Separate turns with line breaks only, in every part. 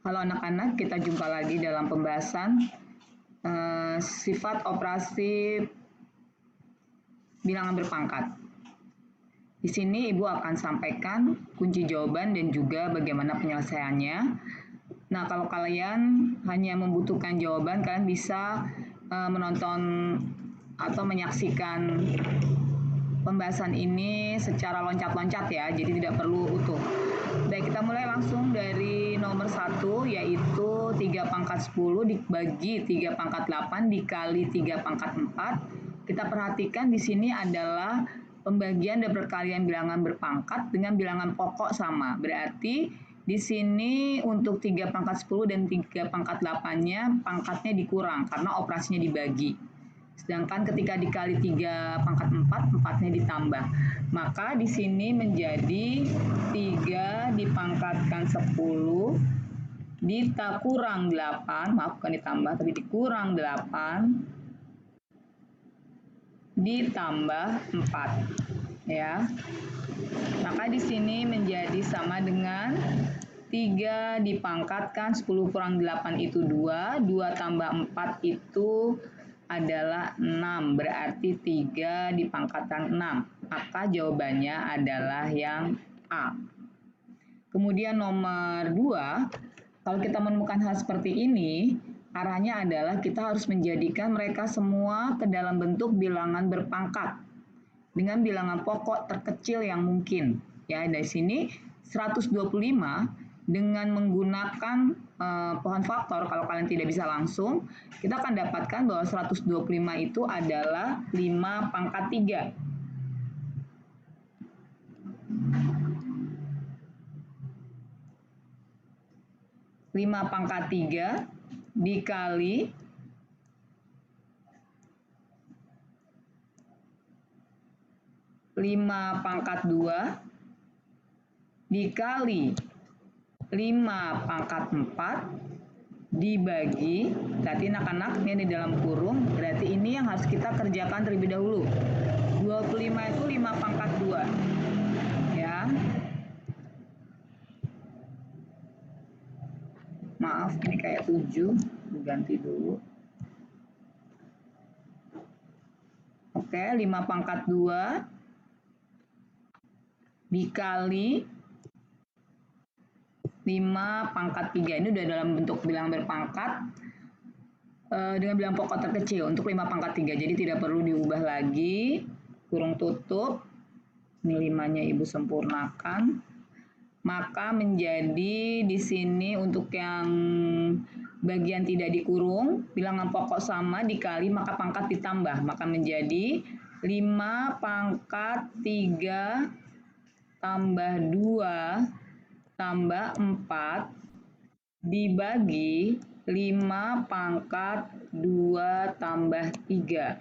Halo anak-anak, kita jumpa lagi dalam pembahasan sifat operasi bilangan berpangkat. Di sini Ibu akan sampaikan kunci jawaban dan juga bagaimana penyelesaiannya. Nah, kalau kalian hanya membutuhkan jawaban, kalian bisa menonton atau menyaksikan pembahasan ini secara loncat-loncat ya, jadi tidak perlu utuh. Baik, kita mulai langsung dari nomor 1, yaitu 3 pangkat 10 dibagi 3 pangkat 8 dikali 3 pangkat 4. Kita perhatikan di sini adalah pembagian dan perkalian bilangan berpangkat dengan bilangan pokok sama. Berarti di sini untuk 3 pangkat 10 dan 3 pangkat 8-nya pangkatnya dikurang karena operasinya dibagi. Sedangkan ketika dikali 3 pangkat 4, 4-nya ditambah. Maka di sini menjadi 3 dipangkatkan 10 kurang 8, maaf bukan ditambah tapi dikurang 8 ditambah 4 ya. Maka di sini menjadi sama dengan 3 dipangkatkan 10 kurang 8 itu 2, 2 tambah 4 itu adalah 6, berarti 3 dipangkatkan 6. Maka jawabannya adalah yang A. Kemudian nomor 2, kalau kita menemukan hal seperti ini, arahnya adalah kita harus menjadikan mereka semua ke dalam bentuk bilangan berpangkat dengan bilangan pokok terkecil yang mungkin. Ya, dari sini 125 dengan menggunakan pohon faktor, kalau kalian tidak bisa langsung, kita akan dapatkan bahwa 125 itu adalah 5 pangkat 3. Lima pangkat 3 dikali 5 pangkat 2 dikali 5 pangkat 4 dibagi, berarti anak-anak ini di dalam kurung, berarti ini yang harus kita kerjakan terlebih dahulu. 25 itu 5 pangkat 2 ya. Maaf, ini kayak 7, diganti dulu. Oke, 5 pangkat 2 dikali 5 pangkat 3. Ini udah dalam bentuk bilangan berpangkat dengan bilangan pokok terkecil untuk 5 pangkat 3. Jadi tidak perlu diubah lagi. Kurung tutup. Ini 5-nya Ibu sempurnakan. Maka menjadi di sini untuk yang bagian tidak dikurung, bilangan pokok sama dikali maka pangkat ditambah. Maka menjadi 5 pangkat 3 tambah 2 tambah 4 dibagi 5 pangkat 2 tambah 3.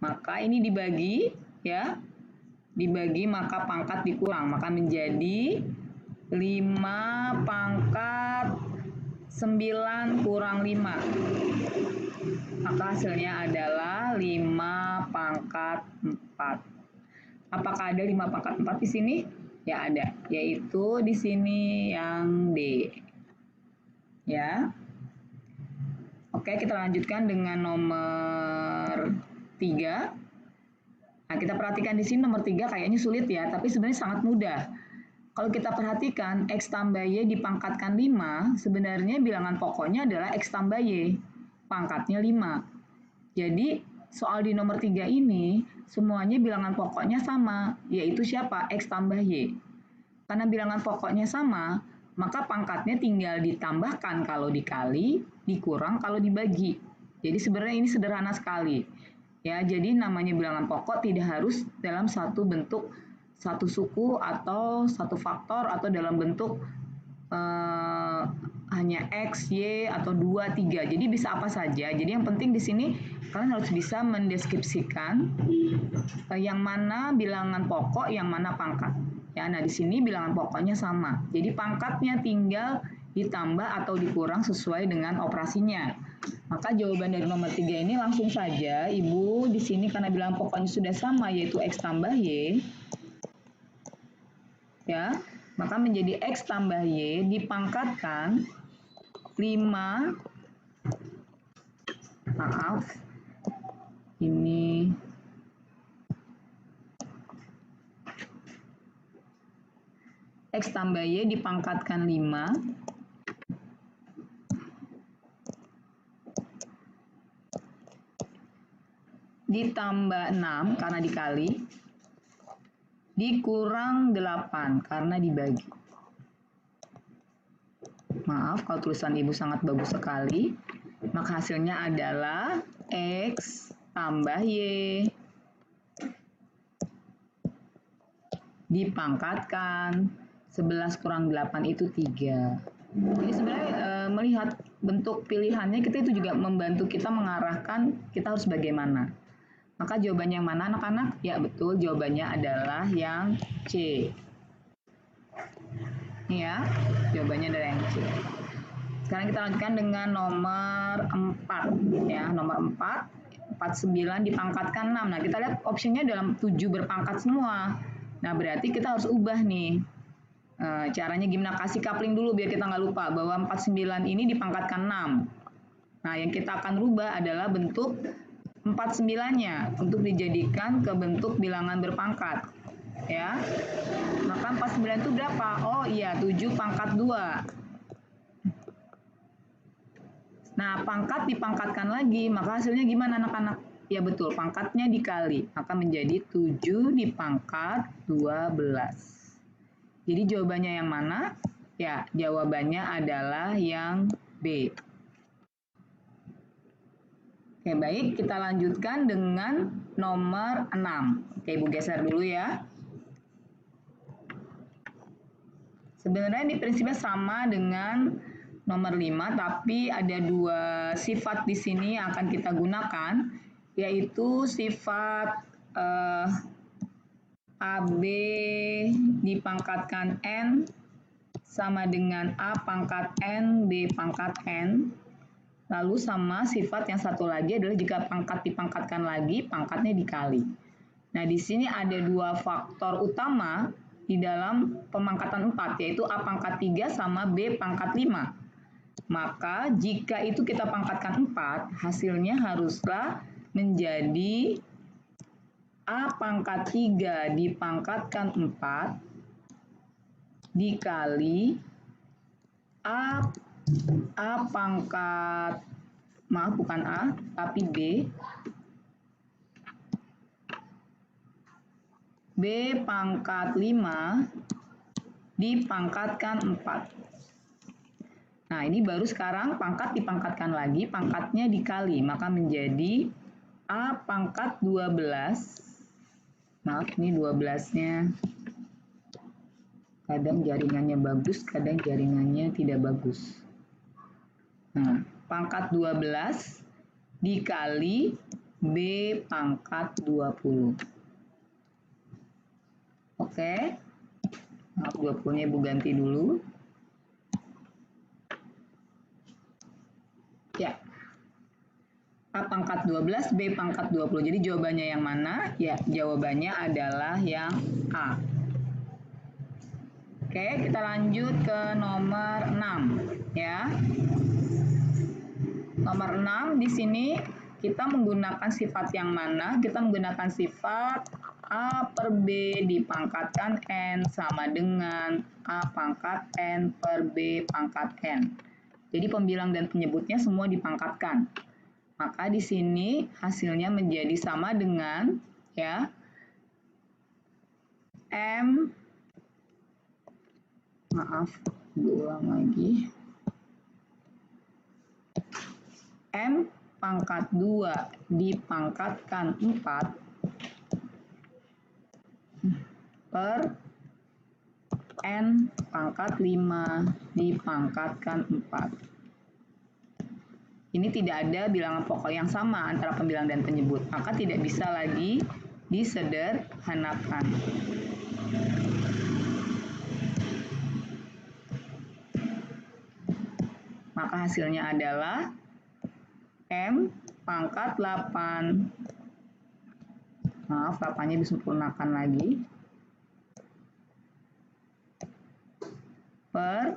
Maka ini dibagi ya. Dibagi maka pangkat dikurang. Maka menjadi 5 pangkat 9 kurang 5. Maka hasilnya adalah 5 pangkat 4. Apakah ada 5 pangkat 4 di sini? Ya ada, yaitu di sini yang D. Ya. Oke, kita lanjutkan dengan nomor 3. Nah, kita perhatikan di sini nomor 3 kayaknya sulit ya, tapi sebenarnya sangat mudah. Kalau kita perhatikan X tambah Y dipangkatkan 5, sebenarnya bilangan pokoknya adalah X tambah Y. Pangkatnya 5. Jadi, soal di nomor 3 ini, semuanya bilangan pokoknya sama, yaitu siapa? X tambah Y. Karena bilangan pokoknya sama, maka pangkatnya tinggal ditambahkan kalau dikali, dikurang kalau dibagi. Jadi sebenarnya ini sederhana sekali. Ya, jadi namanya bilangan pokok tidak harus dalam satu bentuk, satu suku atau satu faktor atau dalam bentuk hanya X, Y, atau 2, 3. Jadi bisa apa saja. Jadi yang penting di sini kalian harus bisa mendeskripsikan yang mana bilangan pokok, yang mana pangkat. Ya, nah di sini bilangan pokoknya sama. Jadi pangkatnya tinggal ditambah atau dikurang sesuai dengan operasinya. Maka jawaban dari nomor 3 ini langsung saja Ibu di sini karena bilangan pokoknya sudah sama yaitu X tambah Y. Ya. Maka menjadi X tambah Y dipangkatkan 5, maaf, ini X tambah Y dipangkatkan 5 ditambah 6 karena dikali dikurang 8 karena dibagi. Maaf kalau tulisan Ibu sangat bagus sekali. Maka hasilnya adalah X tambah Y dipangkatkan 11 kurang 8 itu 3. Jadi sebenarnya melihat bentuk pilihannya kita itu juga membantu kita mengarahkan kita harus bagaimana. Maka jawabannya yang mana anak-anak? Ya betul, jawabannya adalah yang C. Ini ya, jawabannya adalah yang C. Sekarang kita lanjutkan dengan nomor 4 ya, nomor 4 49 dipangkatkan 6. Nah, kita lihat opsinya dalam 7 berpangkat semua. Nah, berarti kita harus ubah nih. Caranya gimana? Kasih coupling dulu biar kita nggak lupa bahwa 49 ini dipangkatkan 6. Nah, yang kita akan rubah adalah bentuk 49-nya untuk dijadikan ke bentuk bilangan berpangkat. Ya. Maka 49 itu berapa? Oh iya, 7 pangkat 2. Nah, pangkat dipangkatkan lagi, maka hasilnya gimana anak-anak? Ya betul, pangkatnya dikali, maka menjadi 7 dipangkat 12. Jadi jawabannya yang mana? Ya, jawabannya adalah yang B. Oke, baik, kita lanjutkan dengan nomor 6. Oke, Ibu geser dulu ya. Sebenarnya ini prinsipnya sama dengan nomor 5, tapi ada 2 sifat di sini yang akan kita gunakan, yaitu sifat AB dipangkatkan N sama dengan A pangkat N, B pangkat N. Lalu sama sifat yang satu lagi adalah jika pangkat dipangkatkan lagi, pangkatnya dikali. Nah, di sini ada 2 faktor utama di dalam pemangkatan 4, yaitu A pangkat 3 sama B pangkat 5. Maka jika itu kita pangkatkan 4, hasilnya haruslah menjadi A pangkat 3 dipangkatkan 4 dikali A pangkat, maaf bukan A, tapi B pangkat 5 dipangkatkan 4. Nah, ini baru sekarang pangkat dipangkatkan lagi, pangkatnya dikali, maka menjadi A pangkat 12. Maaf, ini 12-nya kadang jaringannya bagus, kadang jaringannya tidak bagus. Nah, pangkat 12 dikali B pangkat 20. Oke. Maaf, 20-nya Ibu ganti dulu. Ya. A pangkat 12, B pangkat 20. Jadi jawabannya yang mana? Ya, jawabannya adalah yang A. Oke, kita lanjut ke nomor 6 ya. Nomor 6 di sini kita menggunakan sifat yang mana? Kita menggunakan sifat A per B dipangkatkan N sama dengan A pangkat N per B pangkat N. Jadi pembilang dan penyebutnya semua dipangkatkan. Maka di sini hasilnya menjadi sama dengan ya M, maaf, diulang lagi. M pangkat 2 dipangkatkan 4 per N pangkat 5 dipangkatkan 4. Ini tidak ada bilangan pokok yang sama antara pembilang dan penyebut, maka tidak bisa lagi disederhanakan. Maka hasilnya adalah M pangkat 8. Maaf, 8-nya disempurnakan lagi. per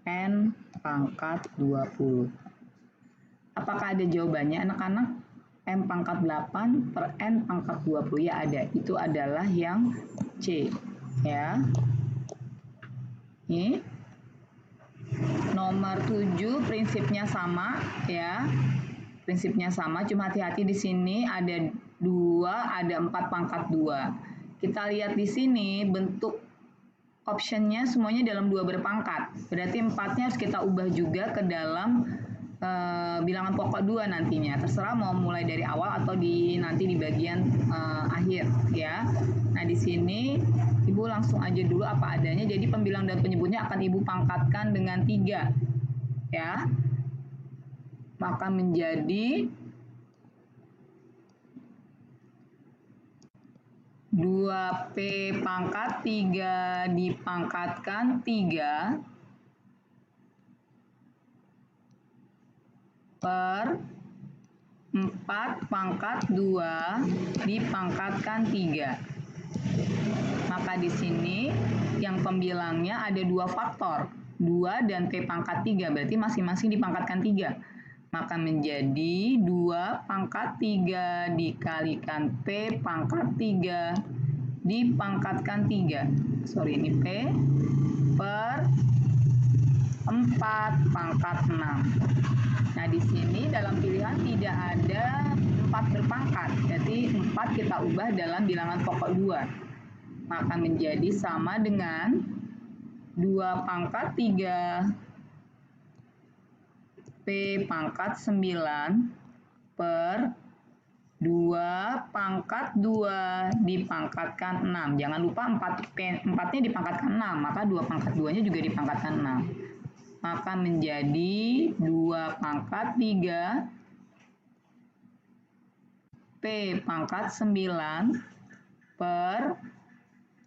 N pangkat 20. Apakah ada jawabannya anak-anak? M pangkat 8 per N pangkat 20, ya ada. Itu adalah yang C, ya. Ini nomor 7 prinsipnya sama, ya. Prinsipnya sama, cuma hati-hati di sini ada 2, ada 4 pangkat 2. Kita lihat di sini bentuk optionnya semuanya dalam 2 berpangkat. Berarti 4-nya harus kita ubah juga ke dalam bilangan pokok 2 nantinya. Terserah mau mulai dari awal atau nanti di bagian akhir, ya. Nah, di sini Ibu langsung aja dulu apa adanya. Jadi pembilang dan penyebutnya akan Ibu pangkatkan dengan 3, ya. Maka menjadi 2P pangkat 3 dipangkatkan 3 per 4 pangkat 2 dipangkatkan 3. Maka di sini yang pembilangnya ada 2 faktor, 2 dan P pangkat 3, berarti masing-masing dipangkatkan 3. Maka menjadi 2 pangkat 3 dikalikan P pangkat 3 dipangkatkan 3. Sorry, ini P per 4 pangkat 6. Nah, di sini dalam pilihan tidak ada 4 berpangkat. Jadi 4 kita ubah dalam bilangan pokok 2. Maka menjadi sama dengan 2 pangkat 3 P pangkat 9 per 2 pangkat 2 dipangkatkan 6. Jangan lupa 4-nya dipangkatkan 6, maka 2 pangkat 2-nya juga dipangkatkan 6. Maka menjadi 2 pangkat 3 P pangkat 9 per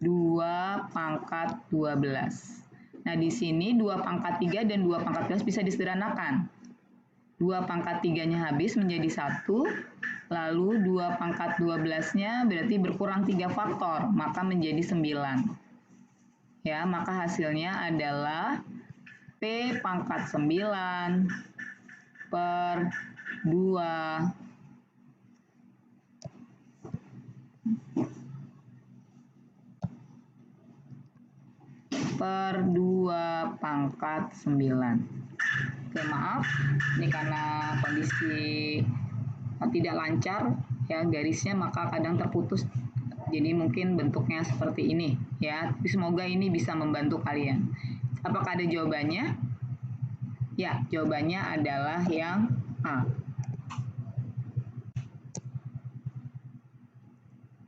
2 pangkat 12. Nah, di sini 2 pangkat 3 dan 2 pangkat 12 bisa disederhanakan. 2 pangkat 3-nya habis menjadi 1, lalu 2 pangkat 12-nya berarti berkurang 3 faktor, maka menjadi 9. Ya, maka hasilnya adalah P pangkat 9 per 2 pangkat 9. Oke, maaf, ini karena kondisi tidak lancar ya garisnya, maka kadang terputus. Jadi mungkin bentuknya seperti ini ya. Tapi semoga ini bisa membantu kalian. Apakah ada jawabannya? Ya, jawabannya adalah yang A.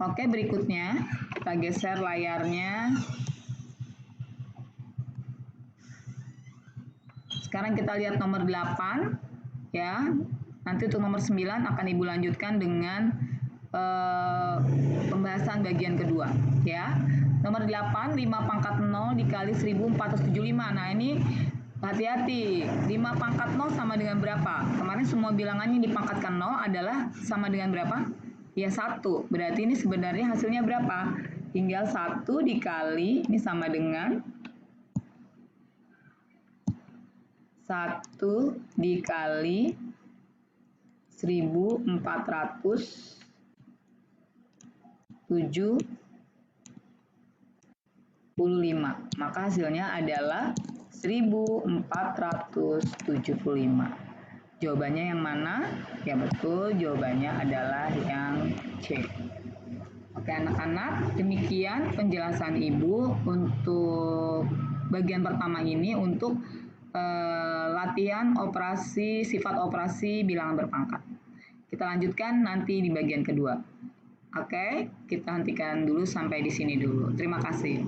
Oke, berikutnya kita geser layarnya. Sekarang kita lihat nomor 8 ya. Nanti untuk nomor 9 akan Ibu lanjutkan dengan pembahasan bagian kedua ya. Nomor 8, 5 pangkat 0 dikali 1475. Nah, ini hati-hati, 5 pangkat 0 sama dengan berapa? Kemarin semua bilangannya dipangkatkan 0 adalah sama dengan berapa? Ya 1, berarti ini sebenarnya hasilnya berapa? Tinggal 1 dikali, ini sama dengan 1 dikali 1475. Maka hasilnya adalah 1475. Jawabannya yang mana? Ya betul, jawabannya adalah yang C. Oke anak-anak, demikian penjelasan Ibu untuk bagian pertama ini untuk latihan operasi, sifat operasi bilangan berpangkat. Kita lanjutkan nanti di bagian kedua. Oke, kita hentikan dulu sampai di sini dulu. Terima kasih.